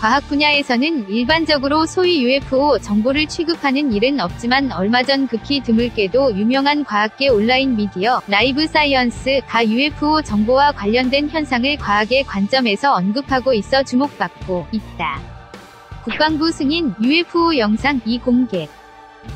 과학 분야에서는 일반적으로 소위 UFO 정보를 취급하는 일은 없지만 얼마 전 극히 드물게도 유명한 과학계 온라인 미디어 라이브 사이언스가 UFO 정보와 관련된 현상을 과학의 관점에서 언급하고 있어 주목받고 있다. 국방부 승인 UFO 영상 공개.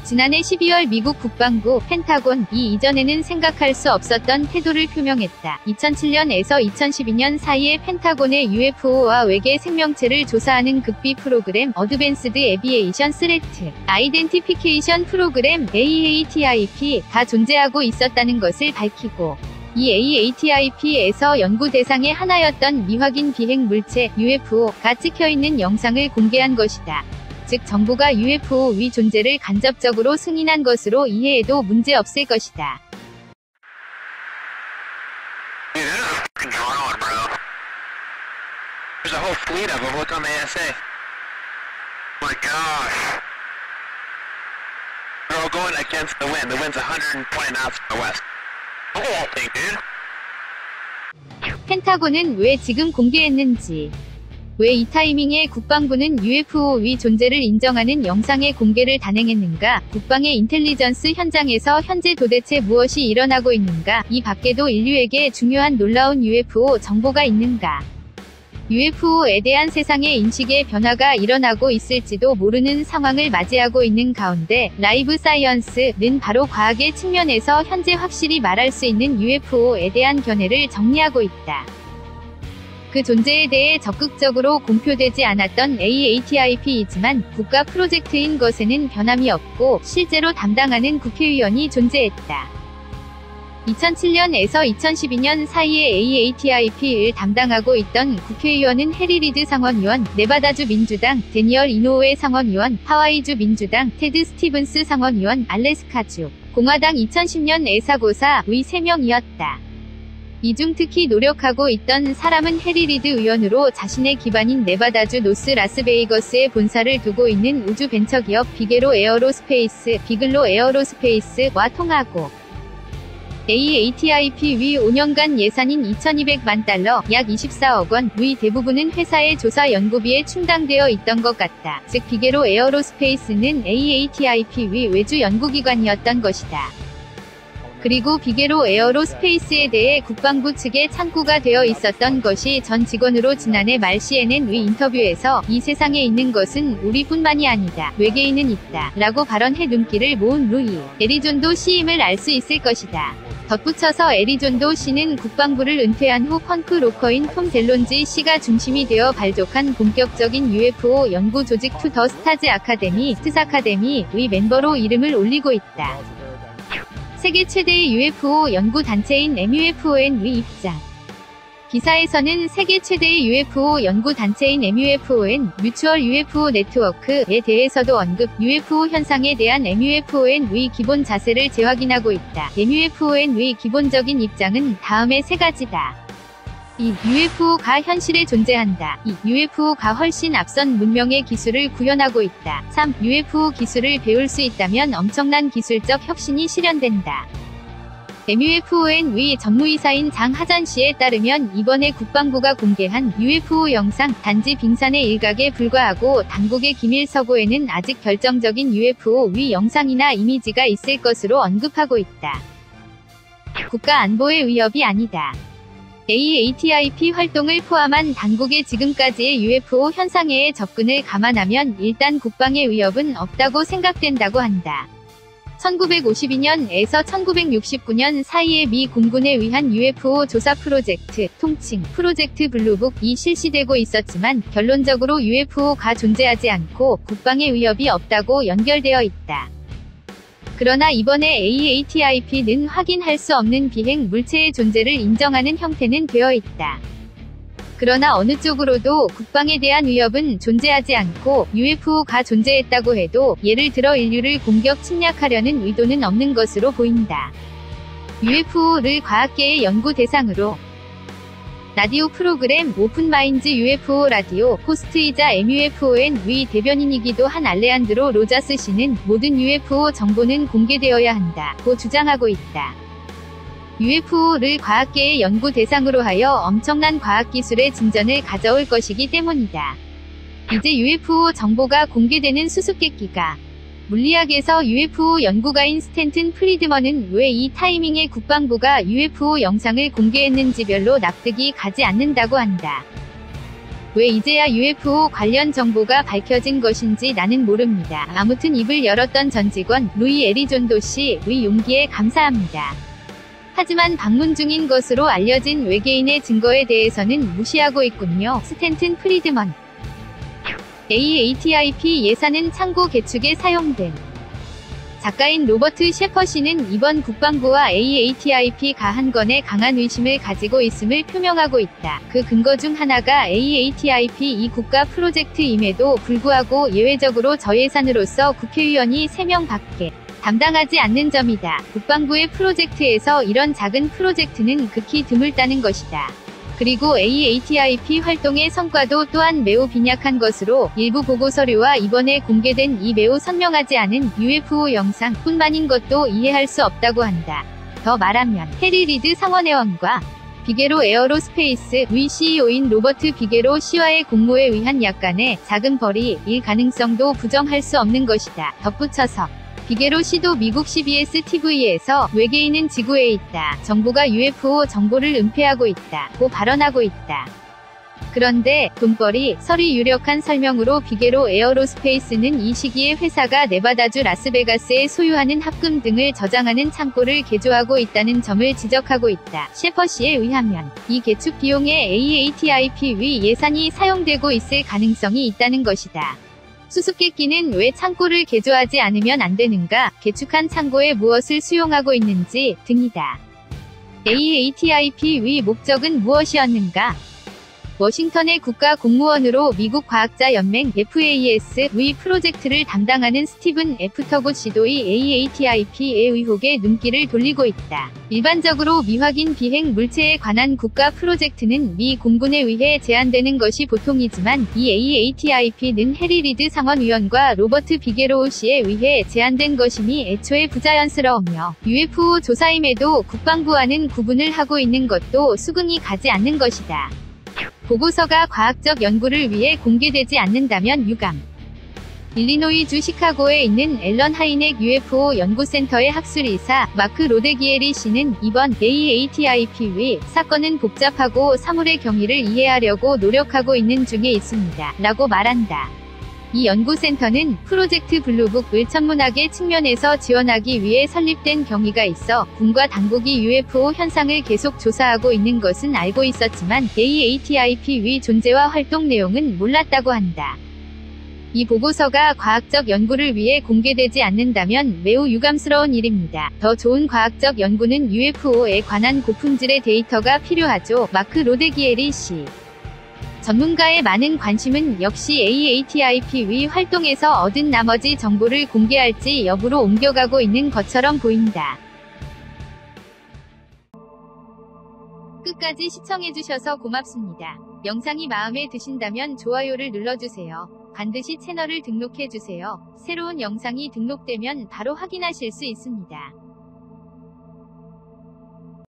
지난해 12월 미국 국방부 펜타곤이 이전에는 생각할 수 없었던 태도를 표명했다. 2007년에서 2012년 사이에 펜타곤의 UFO와 외계 생명체를 조사하는 극비 프로그램 어드밴스드 에비에이션 스레트 아이덴티피케이션 프로그램 AATIP가 존재하고 있었다는 것을 밝히고, 이 AATIP에서 연구 대상의 하나였던 미확인 비행 물체 UFO가 찍혀있는 영상을 공개한 것이다. 즉 정부가 UFO의 존재를 간접적으로 승인한 것으로 이해해도 문제없을 것이다. There's a whole fleet of them. Look on the ASA. Oh my gosh. They're all going against the wind. The wind's 120 knots to the west. Look at that thing, dude. 펜타곤은 왜 지금 공개했는지, 왜 이 타이밍에 국방부는 UFO의 존재를 인정하는 영상의 공개를 단행했는가, 국방의 인텔리전스 현장에서 현재 도대체 무엇이 일어나고 있는가, 이 밖에도 인류에게 중요한 놀라운 UFO 정보가 있는가, UFO에 대한 세상의 인식의 변화가 일어나고 있을지도 모르는 상황을 맞이하고 있는 가운데 라이브 사이언스는 바로 과학의 측면에서 현재 확실히 말할 수 있는 UFO에 대한 견해를 정리하고 있다. 그 존재에 대해 적극적으로 공표되지 않았던 AATIP이지만 국가 프로젝트인 것에는 변함이 없고 실제로 담당하는 국회의원이 존재했다. 2007년에서 2012년 사이에 AATIP를 담당하고 있던 국회의원은 해리 리드 상원의원, 네바다주 민주당 데니얼 이노우에 상원의원, 하와이주 민주당 테드 스티븐스 상원의원, 알래스카주 공화당 2010년 에사고사의 3명이었다. 이 중 특히 노력하고 있던 사람은 해리 리드 의원으로 자신의 기반인 네바다주 노스 라스베이거스에 본사를 두고 있는 우주 벤처기업 비글로 에어로스페이스와 통하고, AATIP의 5년간 예산인 2,200만 달러, 약 24억 원의 대부분은 회사의 조사 연구비에 충당되어 있던 것 같다. 즉 비글로 에어로스페이스는 AATIP의 외주 연구기관이었던 것이다. 그리고 비글로 에어로스페이스에 대해 국방부 측에 창구가 되어 있었던 것이 전 직원으로 지난해 말 CNN의 인터뷰에서 이 세상에 있는 것은 우리뿐만이 아니다. 외계인은 있다. 라고 발언해 눈길을 모은 루이 에리존도 씨임을 알 수 있을 것이다. 덧붙여서 에리존도 씨는 국방부를 은퇴한 후 펑크 로커인 톰 델론지 씨가 중심이 되어 발족한 본격적인 UFO 연구 조직 투 더 스타즈 아카데미, 트사카데미의 멤버로 이름을 올리고 있다. 세계 최대의 UFO 연구 단체인 MUFON의 입장. 기사에서는 세계 최대의 UFO 연구 단체인 MUFON, 뮤추얼 UFO 네트워크에 대해서도 언급, UFO 현상에 대한 MUFON의 기본 자세를 재확인하고 있다. MUFON의 기본적인 입장은 다음의 3가지다. 2. UFO가 현실에 존재한다. 2. UFO가 훨씬 앞선 문명의 기술을 구현하고 있다. 3. UFO 기술을 배울 수 있다면 엄청난 기술적 혁신이 실현된다. MUFON의 전무이사인 장하잔 씨에 따르면 이번에 국방부가 공개한 UFO 영상 단지 빙산의 일각에 불과하고 당국의 기밀 서고에는 아직 결정적인 UFO의 영상이나 이미지가 있을 것으로 언급하고 있다. 국가 안보의 위협이 아니다. AATIP 활동을 포함한 당국의 지금까지의 UFO 현상에의 접근을 감안하면 일단 국방의 위협은 없다고 생각된다고 한다. 1952년에서 1969년 사이에 미 공군에 의한 UFO 조사 프로젝트, 통칭 프로젝트 블루북이 실시되고 있었지만 결론적으로 UFO가 존재하지 않고 국방의 위협이 없다고 연결되어 있다. 그러나 이번에 AATIP는 확인할 수 없는 비행 물체의 존재를 인정하는 형태는 되어 있다. 그러나 어느 쪽으로도 국방에 대한 위협은 존재하지 않고 UFO가 존재했다고 해도 예를 들어 인류를 공격 침략하려는 의도는 없는 것으로 보인다. UFO를 과학계의 연구 대상으로 라디오 프로그램 오픈마인즈 UFO 라디오 호스트이자 MUFON의 대변인이기도 한 알레한드로 로자스 씨는 모든 UFO 정보는 공개되어야 한다고 주장하고 있다. UFO를 과학계의 연구 대상으로 하여 엄청난 과학기술의 진전을 가져올 것이기 때문이다. 이제 UFO 정보가 공개되는 수수께끼가. 물리학에서 UFO 연구가인 스탠튼 프리드먼은 왜 이 타이밍에 국방부가 UFO 영상을 공개했는지 별로 납득이 가지 않는다고 한다. 왜 이제야 UFO 관련 정보가 밝혀진 것인지 나는 모릅니다. 아무튼 입을 열었던 전 직원 루이 에리존도 씨의 용기에 감사합니다. 하지만 방문 중인 것으로 알려진 외계인의 증거에 대해서는 무시하고 있군요. 스탠튼 프리드먼. AATIP 예산은 창고 개축에 사용됨. 작가인 로버트 셰퍼씨는 이번 국방부와 AATIP가 한 건에 강한 의심을 가지고 있음을 표명하고 있다. 그 근거 중 하나가 AATIP 이 국가 프로젝트임에도 불구하고 예외적으로 저예산으로서 국회의원이 3명밖에 담당하지 않는 점이다. 국방부의 프로젝트에서 이런 작은 프로젝트는 극히 드물다는 것이다. 그리고 AATIP 활동의 성과도 또한 매우 빈약한 것으로 일부 보고서류와 이번에 공개된 이 매우 선명하지 않은 UFO 영상 뿐만인 것도 이해할 수 없다고 한다. 더 말하면 해리 리드 상원의원과 비게로 에어로스페이스의 CEO인 로버트 비게로 씨와의 공모에 의한 약간의 작은 벌이일 가능성도 부정할 수 없는 것이다. 덧붙여서 비게로 씨도 미국 CBS TV에서 외계인은 지구에 있다. 정부가 UFO 정보를 은폐하고 있다. 고 발언하고 있다. 그런데 돈벌이 설이 유력한 설명으로 비게로 에어로스페이스는 이 시기에 회사가 네바다주 라스베가스에 소유하는 합금 등을 저장하는 창고를 개조하고 있다는 점을 지적하고 있다. 셰퍼씨에 의하면 이 개축 비용에 AATIP의 예산이 사용되고 있을 가능성이 있다는 것이다. 수수께끼는 왜 창고를 개조하지 않으면 안 되는가, 개축한 창고에 무엇을 수용하고 있는지 등이다. AATIP의 목적은 무엇이었는가? 워싱턴의 국가 공무원으로 미국 과학자연맹 FAS의 프로젝트를 담당하는 스티븐 F. 터고 씨도 이 AATIP의 의혹에 눈길을 돌리고 있다. 일반적으로 미확인 비행 물체에 관한 국가 프로젝트는 미 공군에 의해 제한되는 것이 보통이지만 이 AATIP는 해리 리드 상원의원과 로버트 비게로우 씨에 의해 제한된 것이니 애초에 부자연스러우며 UFO 조사임에도 국방부와는 구분을 하고 있는 것도 수긍이 가지 않는 것이다. 보고서가 과학적 연구를 위해 공개되지 않는다면 유감. 일리노이주 시카고에 있는 앨런 하이넥 UFO 연구센터의 학술이사 마크 로데기에리 씨는 이번 AATIP의 사건은 복잡하고 사물의 경위를 이해하려고 노력하고 있는 중에 있습니다. 라고 말한다. 이 연구센터는 프로젝트 블루북을 천문학의 측면에서 지원하기 위해 설립된 경위가 있어 군과 당국이 UFO 현상을 계속 조사하고 있는 것은 알고 있었지만 AATIP의 존재와 활동 내용은 몰랐다고 한다. 이 보고서가 과학적 연구를 위해 공개되지 않는다면 매우 유감스러운 일입니다. 더 좋은 과학적 연구는 UFO에 관한 고품질의 데이터가 필요하죠. 마크 로데기에리 씨. 전문가의 많은 관심은 역시 AATIP의 활동에서 얻은 나머지 정보를 공개할지 여부로 옮겨가고 있는 것처럼 보인다. 끝까지 시청해주셔서 고맙습니다. 영상이 마음에 드신다면 좋아요를 눌러주세요. 반드시 채널을 등록해주세요. 새로운 영상이 등록되면 바로 확인하실 수 있습니다.